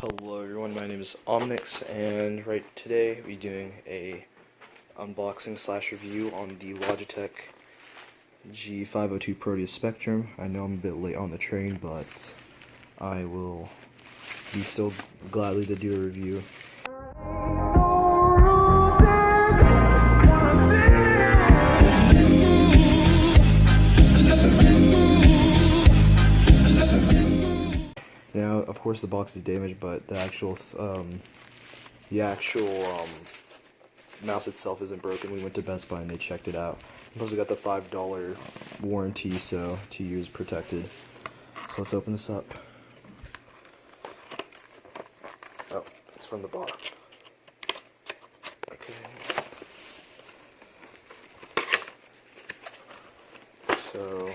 Hello everyone, my name is Omnix, and today we're doing a unboxing slash review on the Logitech G502 Proteus Spectrum. I know I'm a bit late on the train, but I will be still gladly to do a review. Now, of course, the box is damaged, but the actual mouse itself isn't broken. We went to Best Buy and they checked it out. Plus, we got the $5 warranty, so 2 years protected. So let's open this up. Oh, it's from the box. Okay. So.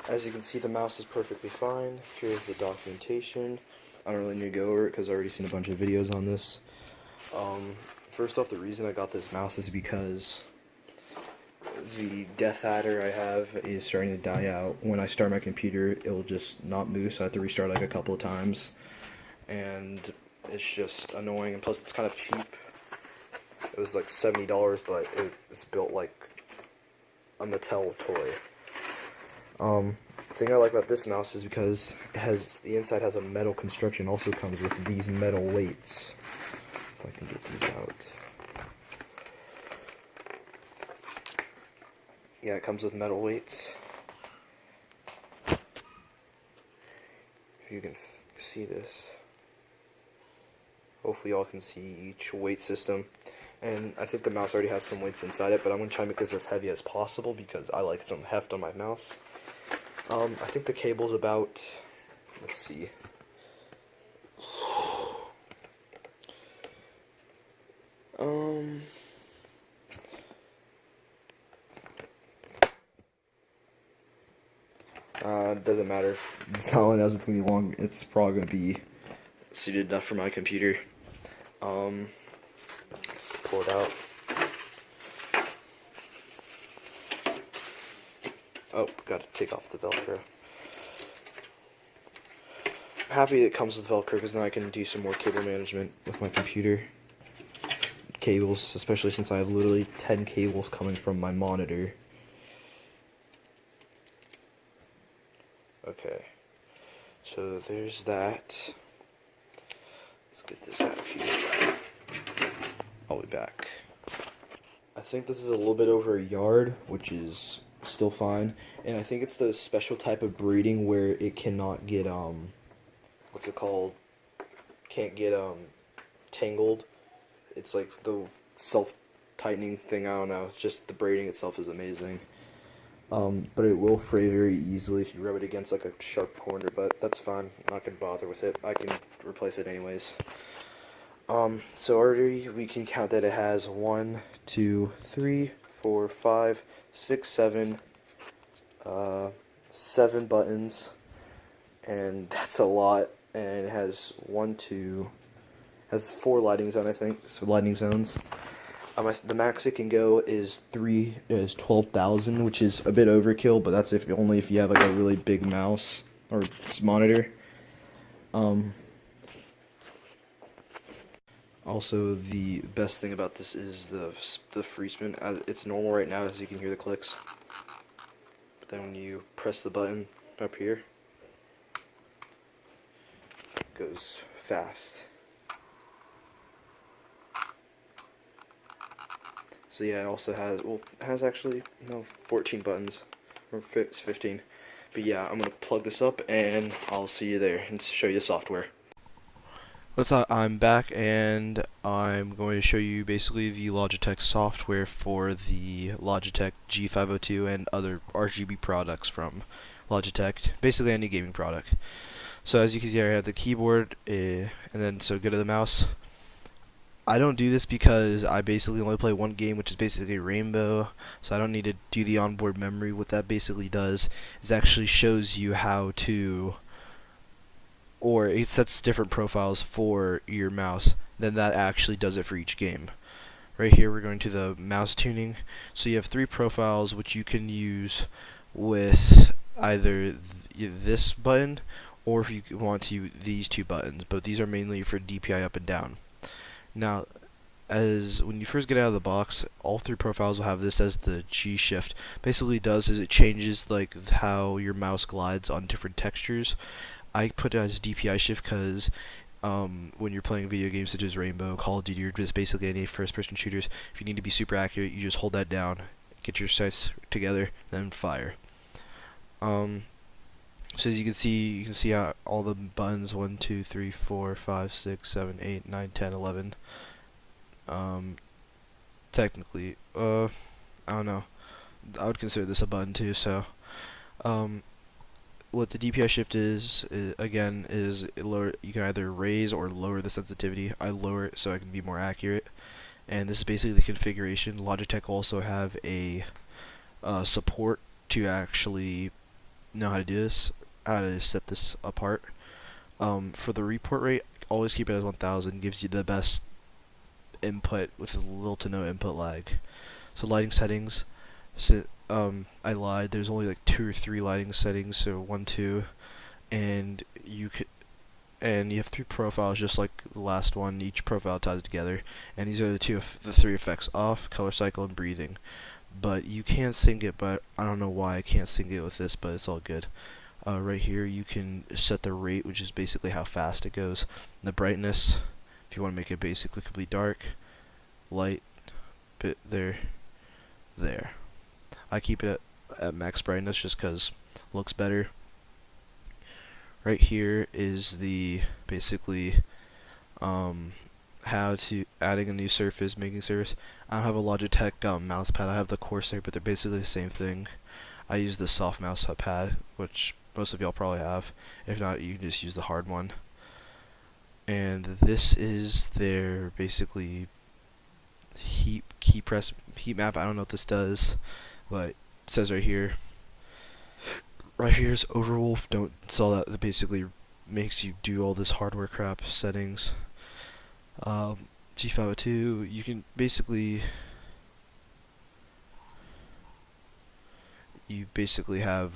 As you can see, the mouse is perfectly fine. Here's the documentation. I don't really need to go over it because I've already seen a bunch of videos on this. First off, the reason I got this mouse is because the Deathadder I have is starting to die out. When I start my computer, it'll just not move, so I have to restart like a couple of times. And it's just annoying, and plus it's kind of cheap. It was like $70, but it's built like a Mattel toy. The thing I like about this mouse is because the inside has a metal construction. Also comes with these metal weights. If I can get these out. Yeah, it comes with metal weights. If you can see this. Hopefully y'all can see each weight system. And I think the mouse already has some weights inside it, but I'm going to try to make this as heavy as possible because I like some heft on my mouse. I think the cable's about, let's see, it doesn't matter. It's not only knows it's going to be long, it's probably going to be suited enough for my computer. Let's pull it out. Oh, got to take off the Velcro. I'm happy it comes with Velcro because now I can do some more cable management with my computer. Cables, especially since I have literally 10 cables coming from my monitor. Okay, so there's that. Let's get this out of here. I'll be back. I think this is a little bit over a yard, which is still fine, and I think it's the special type of breeding where it cannot get what's it called, can't get tangled. It's like the self-tightening thing, I don't know, it's just the braiding itself is amazing. But it will fray very easily if you rub it against like a sharp corner, but that's fine, I'm not gonna bother with it, I can replace it anyways. So already we can count that it has 1, 2, 3, 4, 5, 6, 7, 7 buttons, and that's a lot. And it has 4 lighting zones, I think. So lighting zones. The max it can go is 12,000, which is a bit overkill, but that's only if you have like a really big mouse or monitor. Also, the best thing about this is the free spin. It's normal right now, as you can hear the clicks. But then when you press the button up here, it goes fast. So yeah, it also has, well, it has actually, no, 14 buttons, or 15. But yeah, I'm going to plug this up, and I'll see you there, and show you the software. I'm back, and I'm going to show you basically the Logitech software for the Logitech G502 and other RGB products from Logitech, basically any gaming product. So as you can see, I have the keyboard, and then so go to the mouse. I don't do this because I basically only play one game, which is basically Rainbow, so I don't need to do the onboard memory. What that basically does is actually shows you how to, or it sets different profiles for your mouse, then that actually does it for each game. Right here we're going to the mouse tuning. So you have 3 profiles which you can use with either this button, or if you want to, these 2 buttons, but these are mainly for DPI up and down. Now, as when you first get out of the box, all 3 profiles will have this as the G shift. Basically does is it changes like how your mouse glides on different textures. I put it as DPI shift because when you're playing video games such as Rainbow, Call of Duty, or just basically any first-person shooters, if you need to be super accurate, you just hold that down, get your sights together, then fire. So as you can see how all the buttons 1, 2, 3, 4, 5, 6, 7, 8, 9, 10, 11. Technically, I don't know. I would consider this a button too. So, what the DPI shift is again lower. You can either raise or lower the sensitivity. I lower it so I can be more accurate. And this is basically the configuration. Logitech also have a support to actually know how to do this, how to set this apart. For the report rate, always keep it as 1000. Gives you the best input with little to no input lag. So lighting settings. So I lied. There's only like 2 or 3 lighting settings. So 1, 2, and you have 3 profiles, just like the last one. Each profile ties together, and these are the 3 effects: off, color cycle, and breathing. But you can sync it, but I don't know why I can't sync it with this, but it's all good. Right here you can set the rate, which is basically how fast it goes. The brightness, if you want to make it basically completely dark, light, bit there. I keep it at max brightness just because it looks better. Right here is the basically how to adding a new surface, making surface. I don't have a Logitech mouse pad. I have the Corsair, but they're basically the same thing. I use the soft mouse pad, which most of y'all probably have. If not, you can just use the hard one. And this is their basically heat map. I don't know what this does, but it says right here. Right here is Overwolf. Don't install that. That basically makes you do all this hardware crap settings. G502. You can basically have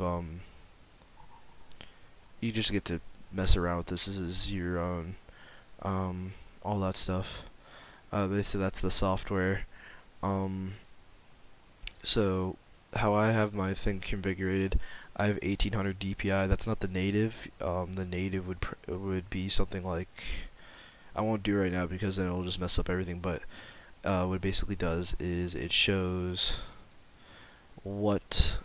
you just get to mess around with this. This is your own all that stuff. Basically that's the software. So how I have my thing configured, I have 1800 DPI. That's not the native. The native would be something like, I won't do it right now because then it'll just mess up everything. But what it basically does is it shows what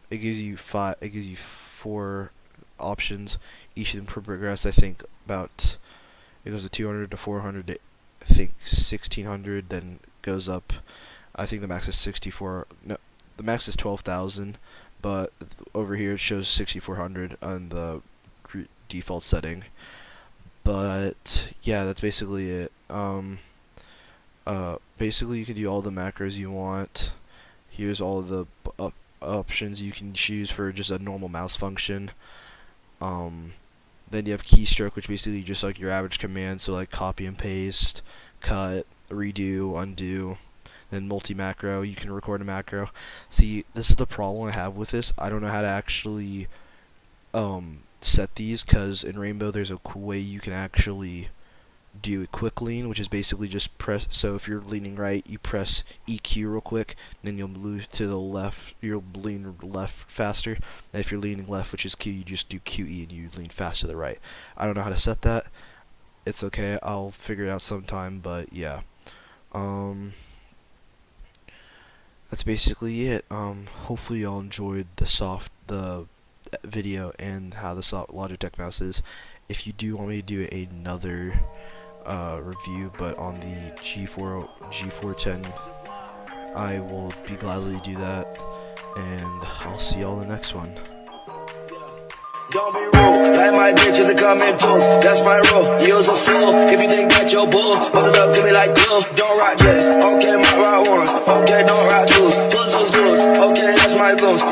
it gives you. It gives you 4 options. Each of them progress. I think about it goes to 200 to 400. To, I think 1600. Then goes up. I think the max is 64. No, the max is 12,000. But over here it shows 6400 on the default setting. But yeah, that's basically it. Basically you can do all the macros you want. Here's all of the options you can choose for just a normal mouse function. Then you have keystroke, which basically just like your average command, so like copy and paste, cut, redo, undo. Then multi-macro, you can record a macro. See, this is the problem I have with this. I don't know how to actually set these, because in Rainbow there's a way you can actually do a quick lean, which is basically just press. So if you're leaning right, you press EQ real quick, then you'll move to the left. You'll lean left faster. And if you're leaning left, which is Q, you just do QE and you lean fast to the right. I don't know how to set that. It's okay. I'll figure it out sometime. But yeah. That's basically it. Hopefully y'all enjoyed the video and how the Logitech mouse is. If you do want me to do another review, but on the G410, I will be gladly do that, and I'll see y'all in the next one. Don't be rude, like my bitch is a coming tools. That's my rule, you's a fool if you think that you're bull. What is up to me like glue? Don't rock dress, okay, my rock ones. Okay, don't rock twos, okay, that's my goals.